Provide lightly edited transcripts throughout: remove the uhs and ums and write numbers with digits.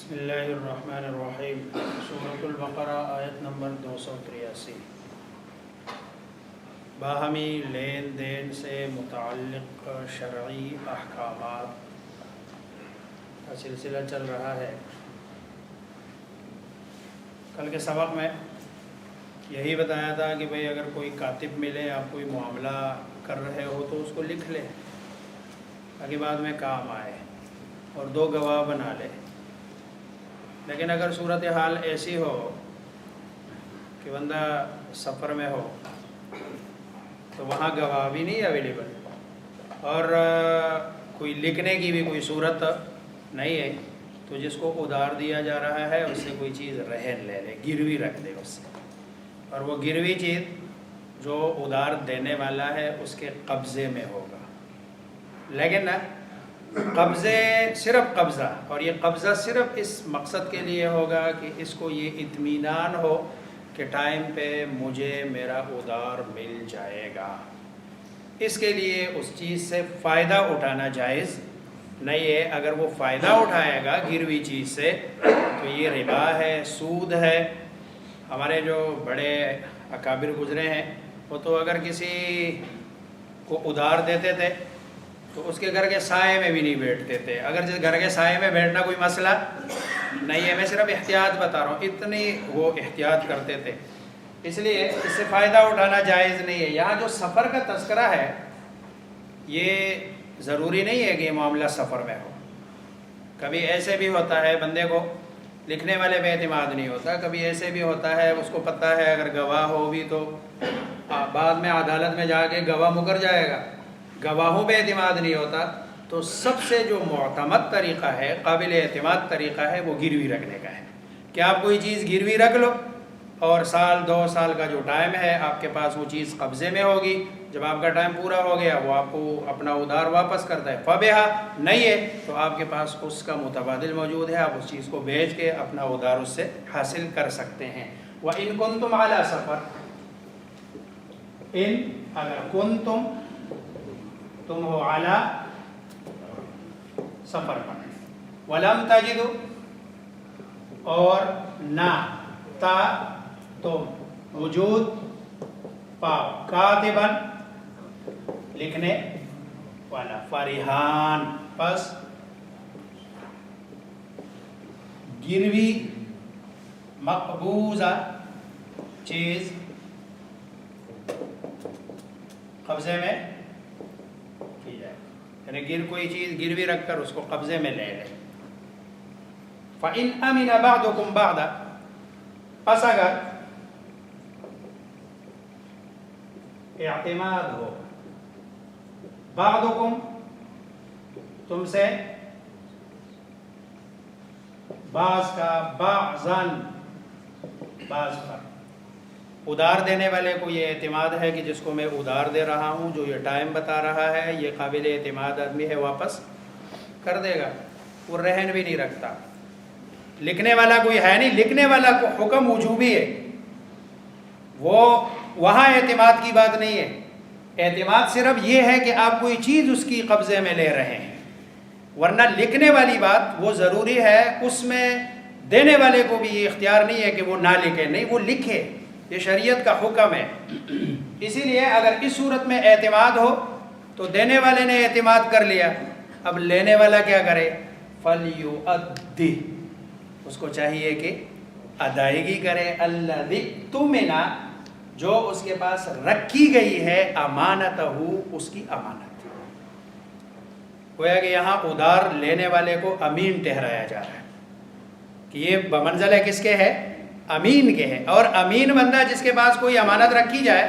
بسم اللہ الرحمن الرحیم۔ سورۃ البقرہ آیت نمبر 283۔ باہمی لین دین سے متعلق شرعی احکامات کا سلسلہ چل رہا ہے۔ کل کے سبق میں یہی بتایا تھا کہ بھئی اگر کوئی کاتب ملے، آپ کوئی معاملہ کر رہے ہو تو اس کو لکھ لے تاکہ بعد میں کام آئے، اور 2 گواہ بنا لے۔ لیکن اگر صورتحال ایسی ہو کہ بندہ سفر میں ہو تو وہاں گواہ بھی نہیں اویلیبل، اور کوئی لکھنے کی بھی کوئی صورت نہیں ہے، تو جس کو ادھار دیا جا رہا ہے اس سے کوئی چیز رہن لے لے، گروی رکھ دے اس سے، اور وہ گروی چیز جو ادھار دینے والا ہے اس کے قبضے میں ہوگا۔ لیکن قبضے صرف قبضہ، اور یہ قبضہ صرف اس مقصد کے لیے ہوگا کہ اس کو یہ اطمینان ہو کہ ٹائم پہ مجھے میرا ادھار مل جائے گا۔ اس کے لیے اس چیز سے فائدہ اٹھانا جائز نہیں ہے۔ اگر وہ فائدہ اٹھائے گا گروی چیز سے تو یہ ربا ہے، سود ہے۔ ہمارے جو بڑے اکابر گزرے ہیں وہ تو اگر کسی کو ادھار دیتے تھے تو اس کے گھر کے سائے میں بھی نہیں بیٹھتے تھے۔ اگر جس گھر کے سائے میں بیٹھنا کوئی مسئلہ نہیں ہے، میں صرف احتیاط بتا رہا ہوں، اتنی وہ احتیاط کرتے تھے، اس لیے اس سے فائدہ اٹھانا جائز نہیں ہے۔ یہاں جو سفر کا تذکرہ ہے یہ ضروری نہیں ہے کہ یہ معاملہ سفر میں ہو۔ کبھی ایسے بھی ہوتا ہے بندے کو لکھنے والے پہ اعتماد نہیں ہوتا، کبھی ایسے بھی ہوتا ہے اس کو پتہ ہے اگر گواہ ہو بھی تو بعد میں عدالت میں جا کے گواہ مکر جائے گا، گواہوں پہ اعتماد نہیں ہوتا، تو سب سے جو معتمد طریقہ ہے، قابل اعتماد طریقہ ہے، وہ گروی رکھنے کا ہے کہ آپ کوئی چیز گروی رکھ لو اور 1-2 سال کا جو ٹائم ہے آپ کے پاس وہ چیز قبضے میں ہوگی۔ جب آپ کا ٹائم پورا ہو گیا وہ آپ کو اپنا ادھار واپس کرتا ہے، فبہا، نہیں ہے تو آپ کے پاس اس کا متبادل موجود ہے، آپ اس چیز کو بیچ کے اپنا ادھار اس سے حاصل کر سکتے ہیں۔ وَإِن كُنتُمْ عَلَى سَفَرٍ، اگر کنتم تم ہو علی سفر پر، ولم تجدو، اور نہ تا تم وجود پاؤ، کاتباً لکھنے والا، فرحان، پس گروی مقبوضہ چیز قبضے میں کی جائے، یعنی کوئی چیز گروی رکھ کر اس کو قبضے میں لے لے۔ فَإِنْ أَمِنَ بَعْضُكُمْ بَعْضًا، پس اگر اعتماد ہو، بعضکم تم سے، بعض کا، بعضاً بعض پر، ادھار دینے والے کو یہ اعتماد ہے کہ جس کو میں ادھار دے رہا ہوں، جو یہ ٹائم بتا رہا ہے، یہ قابل اعتماد آدمی ہے، واپس کر دے گا، وہ رہن بھی نہیں رکھتا۔ لکھنے والا کوئی ہے نہیں، لکھنے والا کو حکم وجوبی ہے، وہ وہاں اعتماد کی بات نہیں ہے۔ اعتماد صرف یہ ہے کہ آپ کوئی چیز اس کی قبضے میں لے رہے ہیں، ورنہ لکھنے والی بات وہ ضروری ہے، اس میں دینے والے کو بھی یہ اختیار نہیں ہے کہ وہ نہ لکھے، نہیں، وہ لکھے، یہ شریعت کا حکم ہے۔ اسی لیے اگر اس صورت میں اعتماد ہو تو دینے والے نے اعتماد کر لیا، اب لینے والا کیا کرے؟ فَلْيُؤَدِّ، اس کو چاہیے کہ ادائیگی کرے، الَّذِي اؤْتُمِنَ، جو اس کے پاس رکھی گئی ہے، امانتہ، اس کی امانت۔ گویا کہ یہاں ادھار لینے والے کو امین ٹھہرایا جا رہا ہے کہ یہ بمنزلہ کس کے ہے؟ امین کے ہے، اور امین بندہ جس کے پاس کوئی امانت رکھی جائے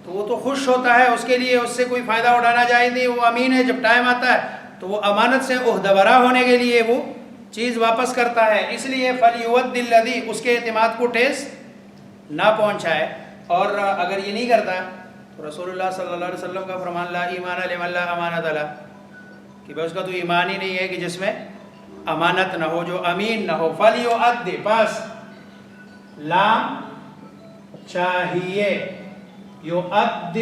تو وہ تو خوش ہوتا ہے، اس کے لیے اس سے کوئی فائدہ اٹھانا جائز نہیں، وہ امین ہے، جب ٹائم آتا ہے تو وہ امانت سے عہدہ ہونے کے لیے وہ چیز واپس کرتا ہے۔ اس لیے فَلْيُؤَدِّ الَّذِي، اس کے اعتماد کو ٹھیس نہ پہنچائے، اور اگر یہ نہیں کرتا تو رسول اللہ صلی اللہ علیہ وسلم کا فرمان، لا ایمان لمن لا امانۃ لہ، کہ بھائی اس کا تو ایمان ہی نہیں ہے کہ جس میں امانت نہ ہو، جو امین نہ ہو۔ فَلْيُؤَدِّ، پس لام چاہیے، یؤدِ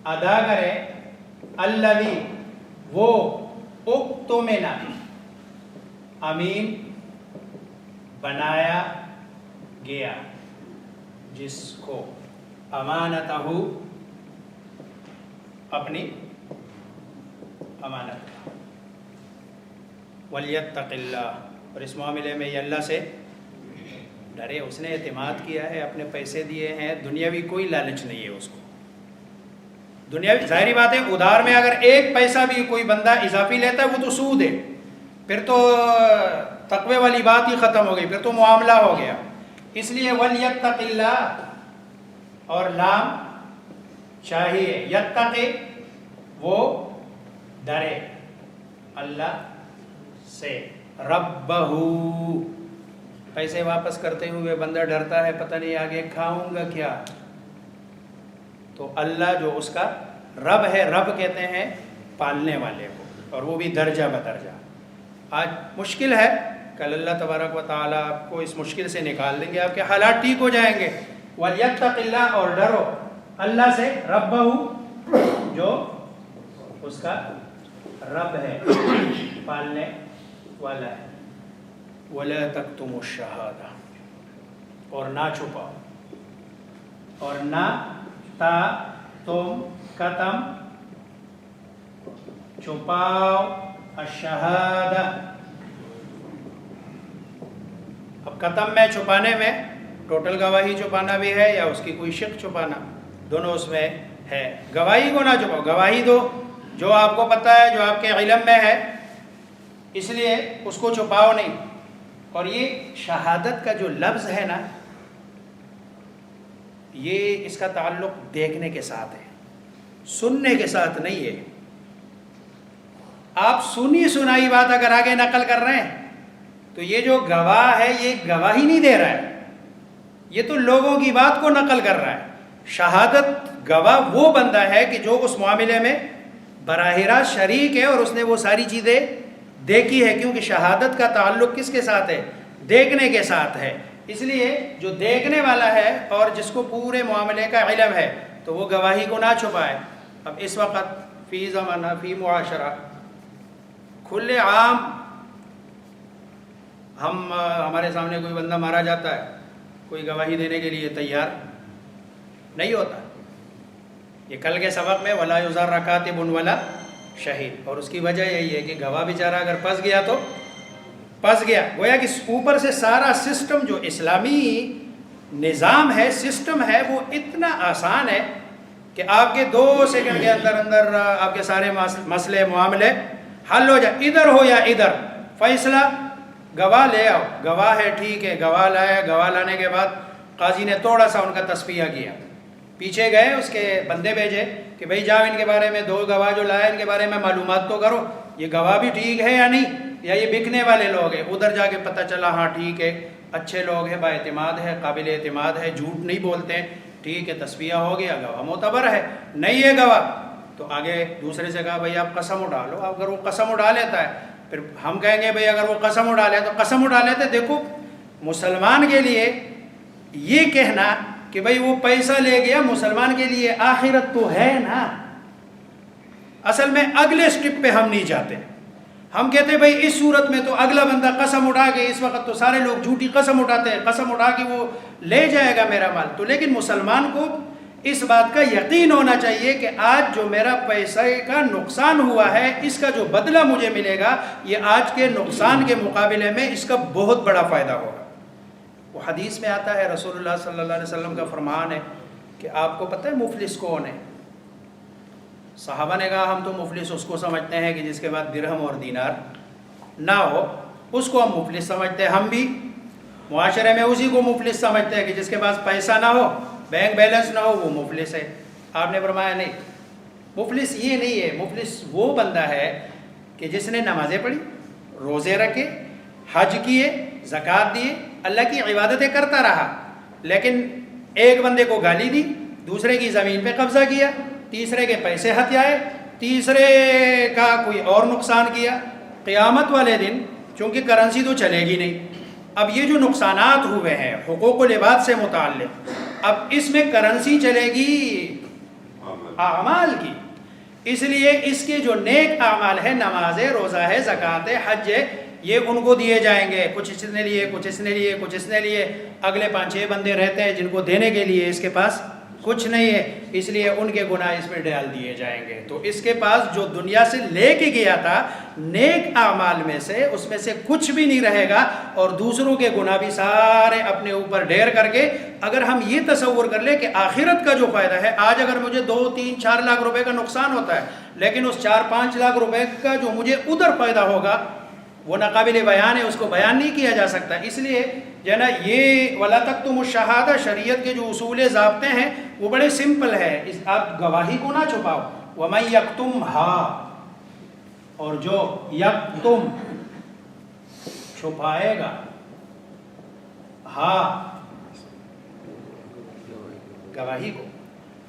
ادا کرے، الذی وہ، اؤتمن امین بنایا گیا جس کو امانتہ اپنی امانت کا، ولیتق اللہ، اور اس معاملے میں یہ اللہ سے ڈرے، اس نے اعتماد کیا ہے، اپنے پیسے دیے ہیں، دنیاوی کوئی لالچ نہیں ہے اس کو، دنیاوی ظاہری بات ہے ادھار میں اگر ایک پیسہ بھی کوئی بندہ اضافی لیتا ہے وہ تو سود ہے، پھر تو تقوی والی بات ہی ختم ہو گئی، پھر تو معاملہ ہو گیا، اس لیے ولیتق اللہ، اور لام چاہیے، یتقی وہ ڈرے اللہ سے، ربہ پیسے واپس کرتے ہوئے بندہ ڈرتا ہے پتہ نہیں آگے کھاؤں گا کیا، تو اللہ جو اس کا رب ہے، رب کہتے ہیں پالنے والے کو، اور وہ بھی درجہ بدرجہ۔ آج مشکل ہے، کل اللہ تبارک و تعالیٰ آپ کو اس مشکل سے نکال دیں گے، آپ کے حالات ٹھیک ہو جائیں گے۔ وَلْيَتَّقِ اللَّهَ، اور ڈرو اللہ سے، ربہ جو اس کا رب ہے، پالنے والا ہے۔ وَلَا تَكْتُمُوا الشَّهَادَةَ، اور نہ چھپاؤ، اور نہ تا تم قتم چھپاؤ، الشہادہ، اب قتم میں چھپانے میں ٹوٹل گواہی چھپانا بھی ہے یا اس کی کوئی شق چھپانا، دونوں اس میں ہے۔ گواہی کو نہ چھپاؤ، گواہی دو جو آپ کو پتہ ہے، جو آپ کے علم میں ہے، اس لیے اس کو چھپاؤ نہیں۔ اور یہ شہادت کا جو لفظ ہے نا، یہ اس کا تعلق دیکھنے کے ساتھ ہے، سننے کے ساتھ نہیں ہے۔ آپ سنی سنائی بات اگر آگے نقل کر رہے ہیں تو یہ جو گواہ ہے یہ گواہی نہیں دے رہا ہے، یہ تو لوگوں کی بات کو نقل کر رہا ہے۔ شہادت گواہ وہ بندہ ہے کہ جو اس معاملے میں براہ راست شریک ہے اور اس نے وہ ساری چیزیں دیکھی ہے، کیونکہ شہادت کا تعلق کس کے ساتھ ہے؟ دیکھنے کے ساتھ ہے۔ اس لیے جو دیکھنے والا ہے اور جس کو پورے معاملے کا علم ہے تو وہ گواہی کو نہ چھپائے۔ اب اس وقت فی زمانہ، فی معاشرہ، کھلے عام ہمارے سامنے کوئی بندہ مارا جاتا ہے، کوئی گواہی دینے کے لیے تیار نہیں ہوتا۔ یہ کل کے سبق میں ولا یضر کاتب ولا شہید، اور اس کی وجہ یہی ہے کہ گواہ بیچارہ اگر پھنس گیا تو پھنس گیا۔ گویا کہ اوپر سے سارا سسٹم جو اسلامی نظام ہے، سسٹم ہے، وہ اتنا آسان ہے کہ آپ کے 2 سیکنڈ کے اندر اندر آپ کے سارے مسئلے معاملے حل ہو جائے، ادھر ہو یا ادھر، فیصلہ گواہ لے آؤ، گواہ ہے ٹھیک ہے، گواہ لایا، گواہ لانے کے بعد قاضی نے تھوڑا سا ان کا تصفیہ کیا، پیچھے گئے، اس کے بندے بھیجے کہ بھئی جاؤ ان کے بارے میں 2 گواہ جو لائے ان کے بارے میں معلومات تو کرو، یہ گواہ بھی ٹھیک ہے یا نہیں، یا یہ بکنے والے لوگ ہیں۔ ادھر جا کے پتہ چلا ہاں ٹھیک ہے، اچھے لوگ ہیں، با اعتماد ہے، قابل اعتماد ہے، جھوٹ نہیں بولتے ہیں، ٹھیک ہے، تصفیہ ہو گیا، گواہ معتبر ہے، نہیں ہے گواہ تو آگے دوسرے سے کہا بھئی آپ قسم اٹھا لو۔ اگر وہ قسم اٹھا لیتا ہے پھر ہم کہیں گے بھئی اگر وہ قسم اٹھا لے تو قسم اٹھا لیتے۔ دیکھو مسلمان کے لیے یہ کہنا کہ بھئی وہ پیسہ لے گیا، مسلمان کے لیے آخرت تو ہے نا، اصل میں اگلے سٹیپ پہ ہم نہیں جاتے، ہم کہتے ہیں بھئی اس صورت میں تو اگلا بندہ قسم اٹھا کے، اس وقت تو سارے لوگ جھوٹی قسم اٹھاتے ہیں، قسم اٹھا کے وہ لے جائے گا میرا مال تو، لیکن مسلمان کو اس بات کا یقین ہونا چاہیے کہ آج جو میرا پیسے کا نقصان ہوا ہے اس کا جو بدلہ مجھے ملے گا، یہ آج کے نقصان کے مقابلے میں اس کا بہت بڑا فائدہ ہوگا۔ وہ حدیث میں آتا ہے، رسول اللہ صلی اللہ علیہ وسلم کا فرمان ہے کہ آپ کو پتہ ہے مفلس کون ہے؟ صحابہ نے کہا ہم تو مفلس اس کو سمجھتے ہیں کہ جس کے بعد درہم اور دینار نہ ہو، اس کو ہم مفلس سمجھتے ہیں، ہم بھی معاشرے میں اسی کو مفلس سمجھتے ہیں کہ جس کے پاس پیسہ نہ ہو، بینک بیلنس نہ ہو، وہ مفلس ہے۔ آپ نے فرمایا نہیں، مفلس یہ نہیں ہے، مفلس وہ بندہ ہے کہ جس نے نمازیں پڑھی، روزے رکھے، حج کیے، زکوٰۃ دیے، اللہ کی عبادتیں کرتا رہا، لیکن ایک بندے کو گالی دی، دوسرے کی زمین پہ قبضہ کیا، تیسرے کے پیسے ہتھیائے، تیسرے کا کوئی اور نقصان کیا، قیامت والے دن چونکہ کرنسی تو چلے گی نہیں، اب یہ جو نقصانات ہوئے ہیں حقوق العباد سے متعلق، اب اس میں کرنسی چلے گی اعمال کی، اس لیے اس کے جو نیک اعمال ہے، نماز ہے، روزہ ہے، زکوٰۃ ہے، حج ہے، یہ ان کو دیے جائیں گے، کچھ اس نے لیے، کچھ اس نے لیے، کچھ اس نے لیے، اگلے 5-6 بندے رہتے ہیں جن کو دینے کے لیے اس کے پاس کچھ نہیں ہے، اس لیے ان کے گناہ اس میں ڈال دیے جائیں گے۔ تو اس کے پاس جو دنیا سے لے کے گیا تھا نیک اعمال میں سے، اس میں سے کچھ بھی نہیں رہے گا، اور دوسروں کے گناہ بھی سارے اپنے اوپر ڈھیر کر کے۔ اگر ہم یہ تصور کر لیں کہ آخرت کا جو فائدہ ہے، آج اگر مجھے 2-3-4 لاکھ روپے کا نقصان ہوتا ہے، لیکن اس 4-5 لاکھ روپے کا جو مجھے ادھر فائدہ ہوگا وہ ناقابل بیان ہے، اس کو بیان نہیں کیا جا سکتا۔ اس لیے جو ہے نا یہ وَلَا تَكْتُمُوا الشَّهَادَةَ، شریعت کے جو اصول ضابطے ہیں وہ بڑے سمپل ہے، آپ گواہی کو نہ چھپاؤ۔ وَمَن يَكْتُمْهَا، اور جو یکتم چھپائے گا، ہاں گواہی کو،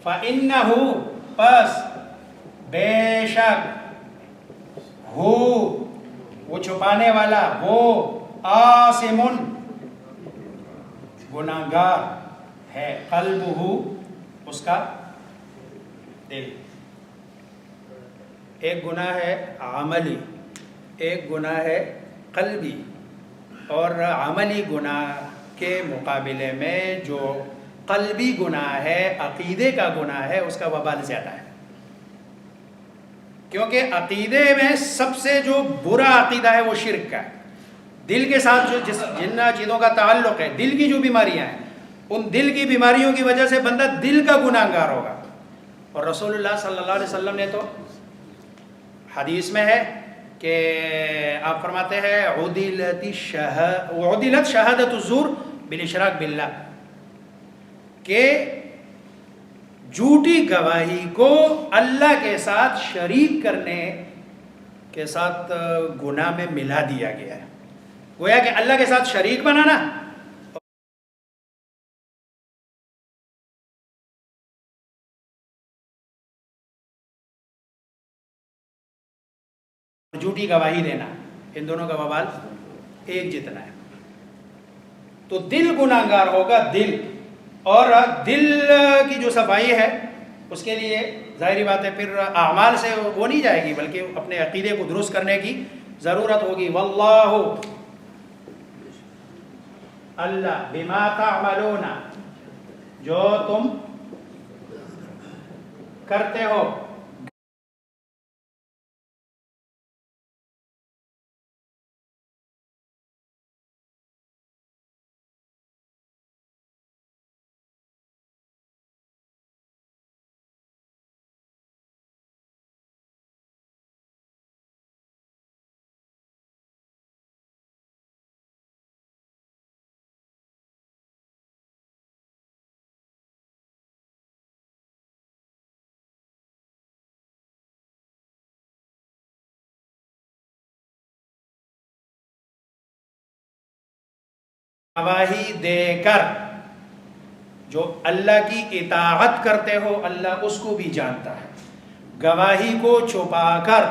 فَإِنَّهُ، پس بے شک، ہو وہ چھپانے والا، وہ آثم گناہگار ہے، قلبہ اس کا دل۔ ایک گناہ ہے عملی، ایک گناہ ہے قلبی، اور عملی گناہ کے مقابلے میں جو قلبی گناہ ہے، عقیدے کا گناہ ہے، اس کا وبال زیادہ ہے، کیونکہ عقیدے میں سب سے جو برا عقیدہ ہے وہ شرک کا ہے۔ دل کے ساتھ جو جن چیزوں کا تعلق ہے، دل کی جو بیماریاں ہیں، ان دل کی بیماریوں کی وجہ سے بندہ دل کا گناہ گار ہوگا۔ اور رسول اللہ صلی اللہ علیہ وسلم نے تو حدیث میں ہے کہ آپ فرماتے ہیں عُدِلَتْ شہادت الزور بالاشراک باللہ، کہ جھوٹی گواہی کو اللہ کے ساتھ شریک کرنے کے ساتھ گناہ میں ملا دیا گیا ہے۔ گویا کہ اللہ کے ساتھ شریک بنانا، جھوٹی گواہی دینا، ان دونوں کا وبال ایک جتنا ہے۔ تو دل گناہ گار ہوگا، دل، اور دل کی جو صفائی ہے اس کے لیے ظاہری بات ہے پھر اعمال سے وہ نہیں جائے گی، بلکہ اپنے عقیدے کو درست کرنے کی ضرورت ہوگی۔ واللہ، اللہ، بما تعملون، جو تم کرتے ہو، گواہی دے کر جو اللہ کی اطاعت کرتے ہو، اللہ اس کو بھی جانتا ہے۔ گواہی کو چھپا کر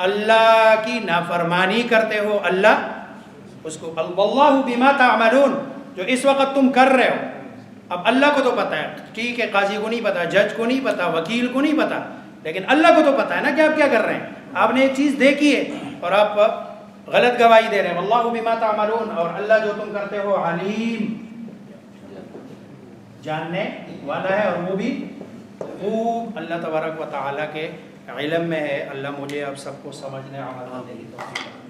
اللہ کی نافرمانی کرتے ہو، اللہ اس کو، واللہ بما تعملون، جو اس وقت تم کر رہے ہو، اب اللہ کو تو پتہ ہے، ٹھیک ہے، قاضی کو نہیں پتہ، جج کو نہیں پتہ، وکیل کو نہیں پتہ، لیکن اللہ کو تو پتہ ہے نا کہ آپ کیا کر رہے ہیں۔ آپ نے ایک چیز دیکھی ہے اور آپ غلط گواہی دے رہے ہیں۔ واللہ بما تعملون، اور اللہ جو تم کرتے ہو علیم، جاننے والا ہے، اور وہ بھی خوب اللہ تبارک و تعالیٰ کے علم میں ہے۔ اللہ مجھے آپ سب کو سمجھنے عمل کرنے کی توفیق